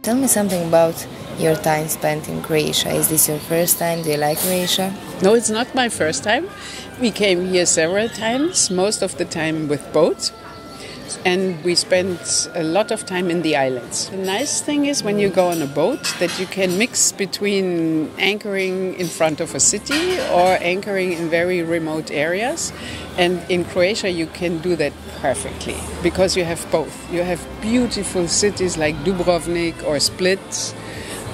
Tell me something about your time spent in Croatia. Is this your first time? Do you like Croatia? No, it's not my first time. We came here several times, most of the time with boats. And we spent a lot of time in the islands. The nice thing is when you go on a boat that you can mix between anchoring in front of a city or anchoring in very remote areas. And in Croatia you can do that perfectly because you have both. You have beautiful cities like Dubrovnik or Split.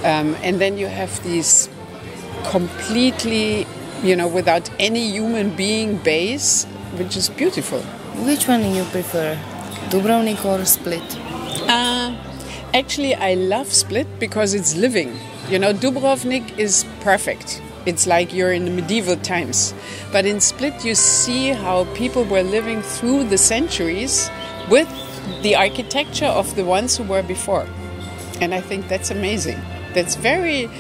And then you have these completely, without any human being base, which is beautiful. Which one do you prefer? Dubrovnik or Split? Actually, I love Split because it's living. Dubrovnik is perfect. It's like you're in the medieval times. But in Split, you see how people were living through the centuries with the architecture of the ones who were before. And I think that's amazing. That's very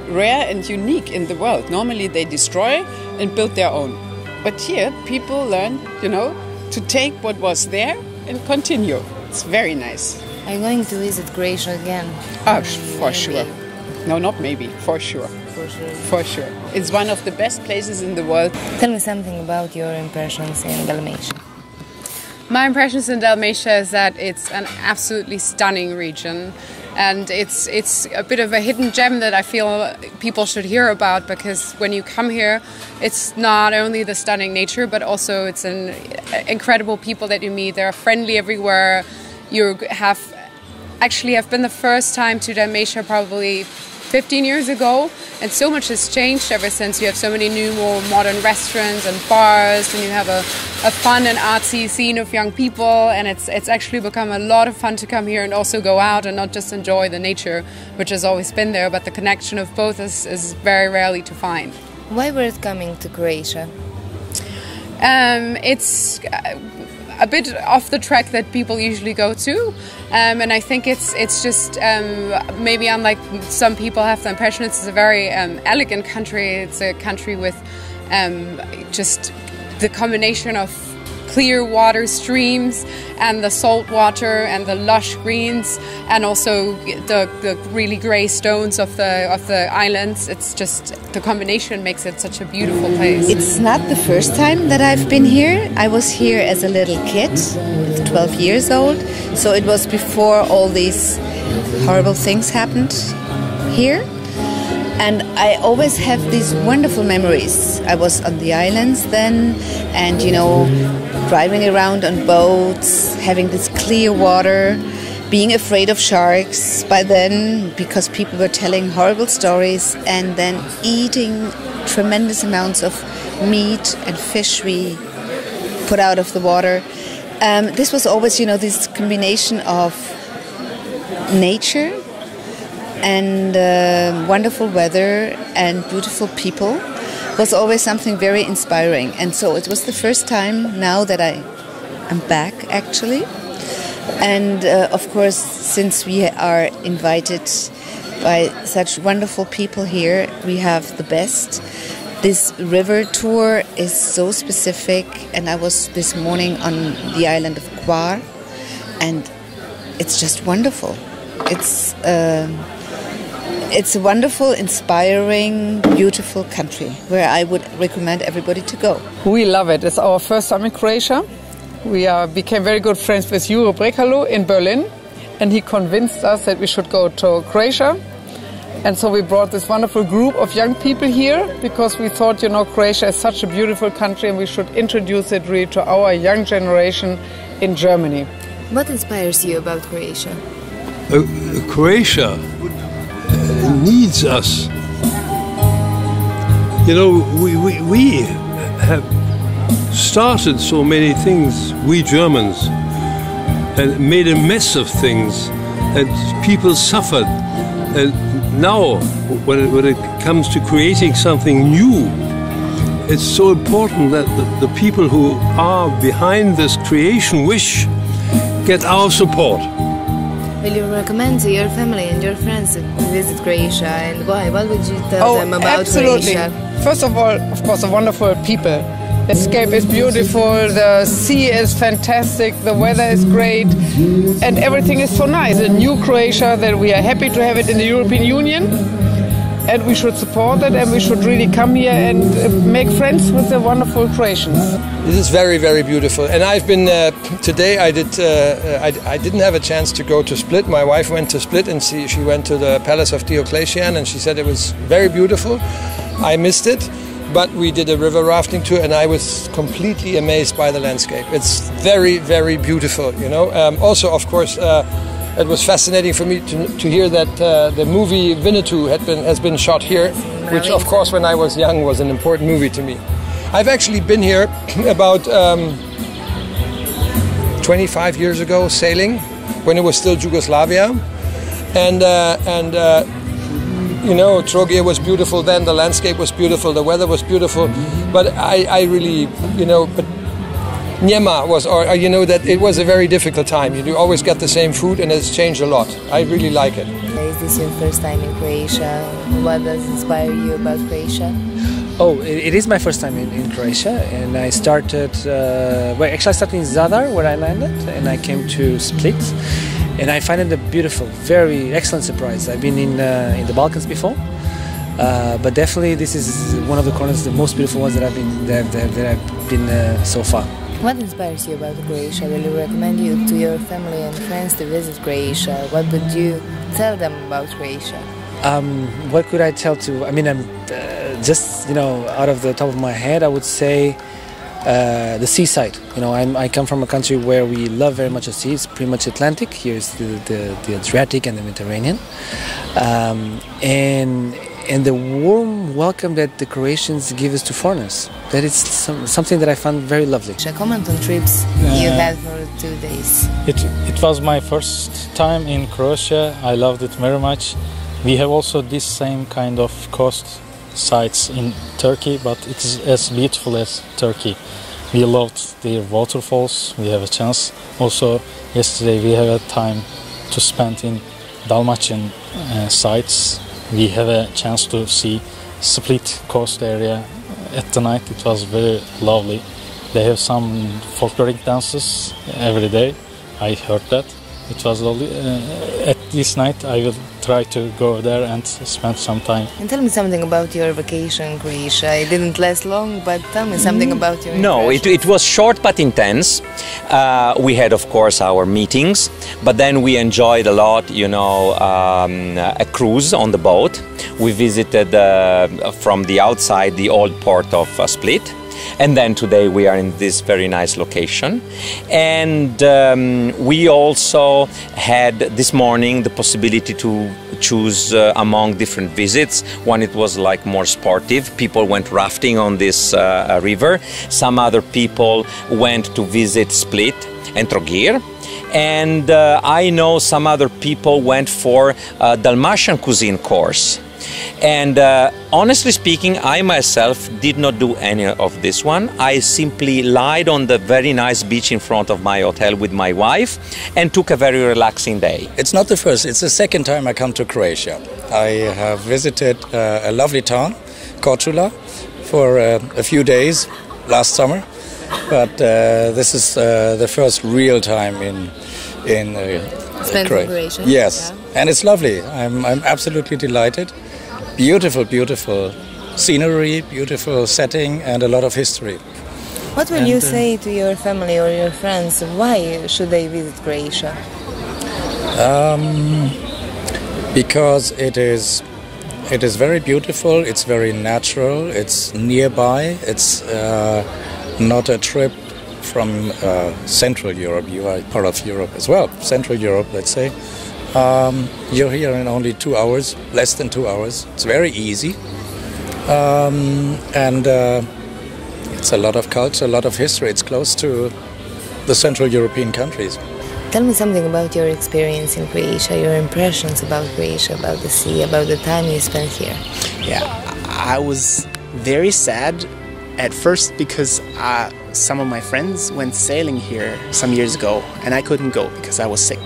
rare and unique in the world. Normally, they destroy and build their own. But here, people learn, to take what was there and continue. It's very nice. Are you going to visit Croatia again? For sure. No, not maybe. For sure. For sure. For sure. It's one of the best places in the world. Tell me something about your impressions in Dalmatia. My impressions in Dalmatia is that it's an absolutely stunning region. And it's a bit of a hidden gem that I feel people should hear about, because when you come here, it's not only the stunning nature, but also it's an incredible people that you meet. They're friendly everywhere. You have been the first time to Dalmatia probably 15 years ago, and so much has changed ever since. You have so many new, more modern restaurants and bars, and you have a fun and artsy scene of young people, and it's actually become a lot of fun to come here and also go out and not just enjoy the nature, which has always been there, but the connection of both is very rarely to find. Why were it coming to Croatia? It's a bit off the track that people usually go to, and I think it's just maybe unlike some people have the impression, it's a very elegant country. It's a country with just the combination of clear water streams and the salt water and the lush greens, and also the really grey stones of the islands. It's just the combination makes it such a beautiful place. It's not the first time that I've been here. I was here as a little kid, 12 years old, so it was before all these horrible things happened here. And I always have these wonderful memories. I was on the islands then, and driving around on boats, having this clear water, being afraid of sharks by then because people were telling horrible stories, and then eating tremendous amounts of meat and fish we put out of the water. This was always, this combination of nature and wonderful weather and beautiful people was always something very inspiring. And so it was the first time now that I'm back, actually. And of course, since we are invited by such wonderful people here, we have the best. This river tour is so specific, and I was this morning on the island of Hvar, and it's just wonderful. It's a wonderful, inspiring, beautiful country where I would recommend everybody to go. We love it. It's our first time in Croatia. We became very good friends with Jure Brekalo in Berlin, and he convinced us that we should go to Croatia. And so we brought this wonderful group of young people here because we thought, Croatia is such a beautiful country and we should introduce it really to our young generation in Germany. What inspires you about Croatia? Croatia needs us. We have started so many things, we Germans, and made a mess of things, and people suffered. And now, when it comes to creating something new, it's so important that the people who are behind this creation wish get our support. Will you recommend to your family and your friends to visit Croatia, and why? What would you tell them about absolutely. Croatia? First of all, of course, the wonderful people. landscape is beautiful, the sea is fantastic, the weather is great, and everything is so nice. A new Croatia that we are happy to have it in the European Union, and we should support it, and we should really come here and make friends with the wonderful Croatians. This is very, very beautiful, and I've been today. I didn't have a chance to go to Split. My wife went to Split, and she went to the Palace of Diocletian, and she said it was very beautiful. I missed it, but we did a river rafting tour, and I was completely amazed by the landscape. It's very, very beautiful. You know. Also, of course. It was fascinating for me to hear that the movie Winnetou has been shot here, which of course when I was young was an important movie to me. I've actually been here about 25 years ago sailing, when it was still Yugoslavia, and you know, Trogir was beautiful then, the landscape was beautiful, the weather was beautiful, but I really, you know, but Njema was, or you know, that it was a very difficult time. You always get the same food, and it's changed a lot. I really like it. Is this your first time in Croatia? What does inspire you about Croatia? Oh, it is my first time in Croatia, and I started, I started in Zadar, where I landed, and I came to Split, and I find it a beautiful, very excellent surprise. I've been in the Balkans before, but definitely this is one of the corners, the most beautiful ones that I've been so far. What inspires you about Croatia? Will you recommend you to your family and friends to visit Croatia? What would you tell them about Croatia? What could I tell to? I mean, I'm just, you know, out of the top of my head, I would say the seaside. You know, I come from a country where we love very much the sea. It's pretty much Atlantic. Here's the Adriatic and the Mediterranean, and the warm welcome that the Croatians give us to foreigners. That is something that I found very lovely. Comment on trips you had for 2 days. It was my first time in Croatia. I loved it very much. We have also this same kind of coast sites in Turkey, but it is as beautiful as Turkey. We loved the waterfalls. We have a chance. Also, yesterday we have a time to spend in Dalmatian sites. We have a chance to see Split coast area at the night. It was very lovely. They have some folkloric dances every day. I heard that. It was lovely. At this night I will try to go there and spend some time. And tell me something about your vacation in Croatia. It didn't last long, but tell me something about your impressions. No, it was short but intense. We had, of course, our meetings, but then we enjoyed a lot, you know, a cruise on the boat. We visited from the outside the old port of Split. And then today we are in this very nice location, and we also had this morning the possibility to choose among different visits. One, it was like more sportive. People went rafting on this river. Some other people went to visit Split and Trogir. And I know some other people went for a Dalmatian cuisine course. And honestly speaking, I myself did not do any of this one. I simply lied on the very nice beach in front of my hotel with my wife and took a very relaxing day. It's not the first, it's the second time I come to Croatia. I have visited a lovely town, Korčula, for a few days last summer. But this is the first real time in Croatia. Yes, yeah. And it's lovely. I'm absolutely delighted. Beautiful, beautiful scenery, beautiful setting, and a lot of history. What will you say to your family or your friends? Why should they visit Croatia? Because it is very beautiful. It's very natural. It's nearby. It's not a trip from Central Europe. You are part of Europe as well. Central Europe, let's say. You're here in only 2 hours, less than 2 hours. It's very easy, and it's a lot of culture, a lot of history. It's close to the Central European countries. Tell me something about your experience in Croatia, your impressions about Croatia, about the sea, about the time you spent here. Yeah, I was very sad at first because some of my friends went sailing here some years ago and I couldn't go because I was sick.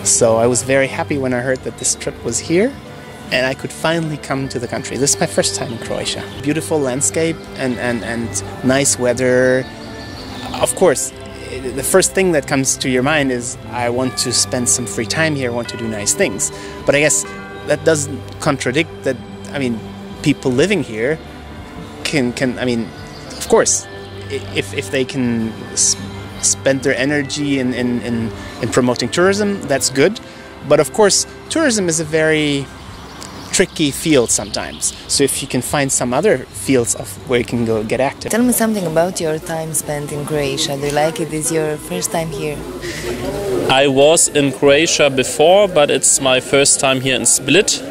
So I was very happy when I heard that this trip was here, and I could finally come to the country. This is my first time in Croatia. Beautiful landscape and nice weather. Of course, the first thing that comes to your mind is I want to spend some free time here, I want to do nice things. But I guess that doesn't contradict that, I mean, people living here can I mean, of course, if they can spend their energy in promoting tourism, that's good. But of course, tourism is a very tricky field sometimes. So if you can find some other fields of where you can go get active. Tell me something about your time spent in Croatia. Do you like it? Is your first time here? I was in Croatia before, but it's my first time here in Split.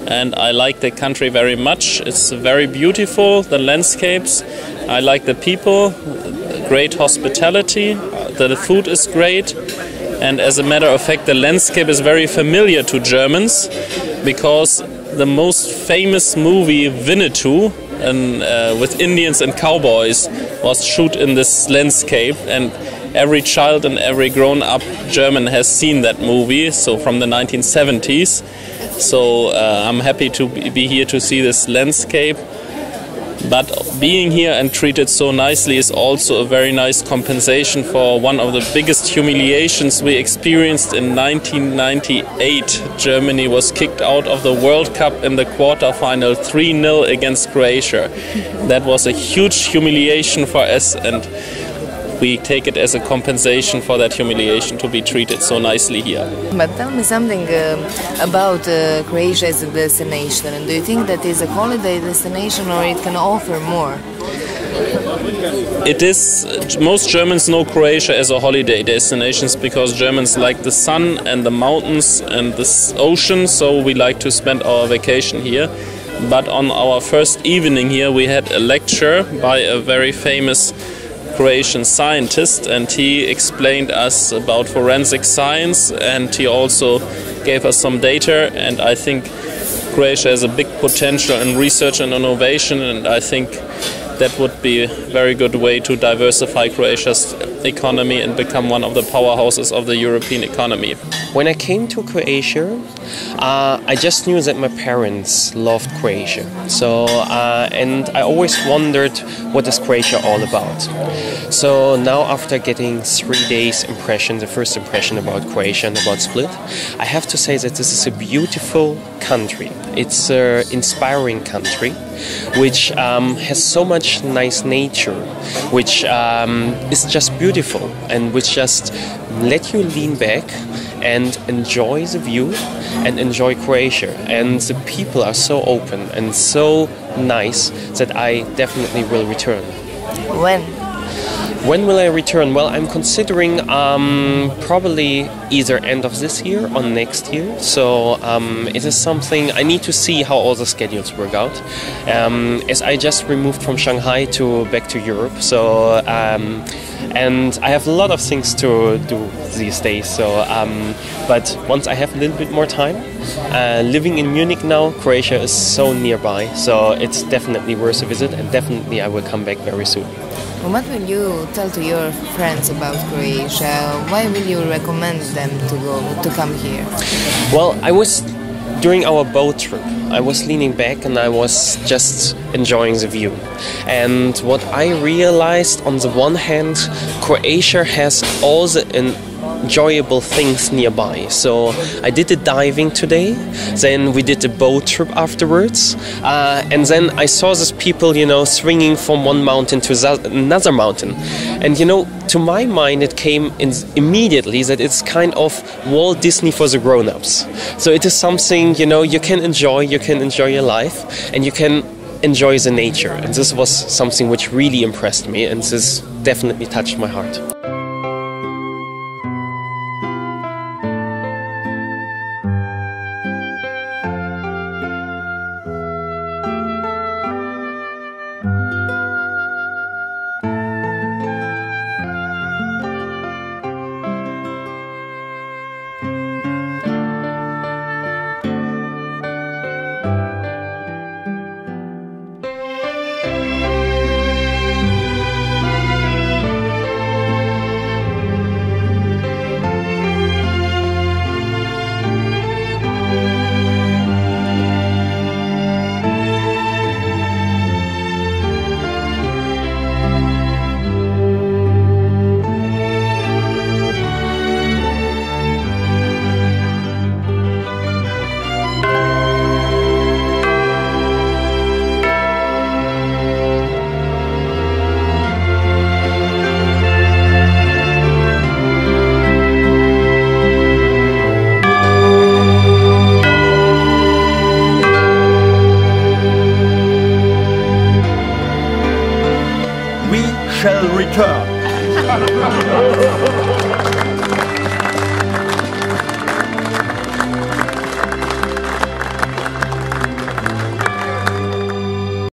And I like the country very much. It's very beautiful, the landscapes. I like the people, great hospitality. The food is great. And as a matter of fact, the landscape is very familiar to Germans because the most famous movie, Winnetou, with Indians and cowboys, was shot in this landscape. And every child and every grown-up German has seen that movie, so from the 1970s. So I'm happy to be here to see this landscape. But being here and treated so nicely is also a very nice compensation for one of the biggest humiliations we experienced in 1998. Germany was kicked out of the World Cup in the quarterfinal 3-0 against Croatia. That was a huge humiliation for us, and we take it as a compensation for that humiliation to be treated so nicely here. But tell me something about Croatia as a destination. Do you think that is a holiday destination or it can offer more? It is. Most Germans know Croatia as a holiday destination because Germans like the sun and the mountains and the ocean, so we like to spend our vacation here. But on our first evening here we had a lecture by a very famous Croatian scientist, and he explained us about forensic science, and he also gave us some data, and I think Croatia has a big potential in research and innovation, and I think that would be a very good way to diversify Croatia's economy and become one of the powerhouses of the European economy. When I came to Croatia, I just knew that my parents loved Croatia. So, and I always wondered, what is Croatia all about? So now, after getting 3 days impression, the first impression about Croatia and about Split, I have to say that this is a beautiful country. It's an inspiring country, which has so much nice nature, which is just beautiful and which just let you lean back and enjoy the view and enjoy Croatia. And the people are so open and so nice that I definitely will return. When? When will I return? Well, I'm considering probably either end of this year or next year. So it is something I need to see how all the schedules work out. As I just removed from Shanghai back to Europe, so and I have a lot of things to do these days. So, but once I have a little bit more time, living in Munich now, Croatia is so nearby, so it's definitely worth a visit, and definitely I will come back very soon. What will you tell to your friends about Croatia? Why will you recommend them to come here? Well, during our boat trip, I was leaning back and I was just enjoying the view. And what I realized, on the one hand, Croatia has all the enjoyable things nearby. So I did the diving today, then we did the boat trip afterwards, and then I saw these people, swinging from one mountain to another mountain. And to my mind it came immediately that it's kind of Walt Disney for the grown-ups. So it is something, you can enjoy your life and you can enjoy the nature. And this was something which really impressed me, and this definitely touched my heart. Woo!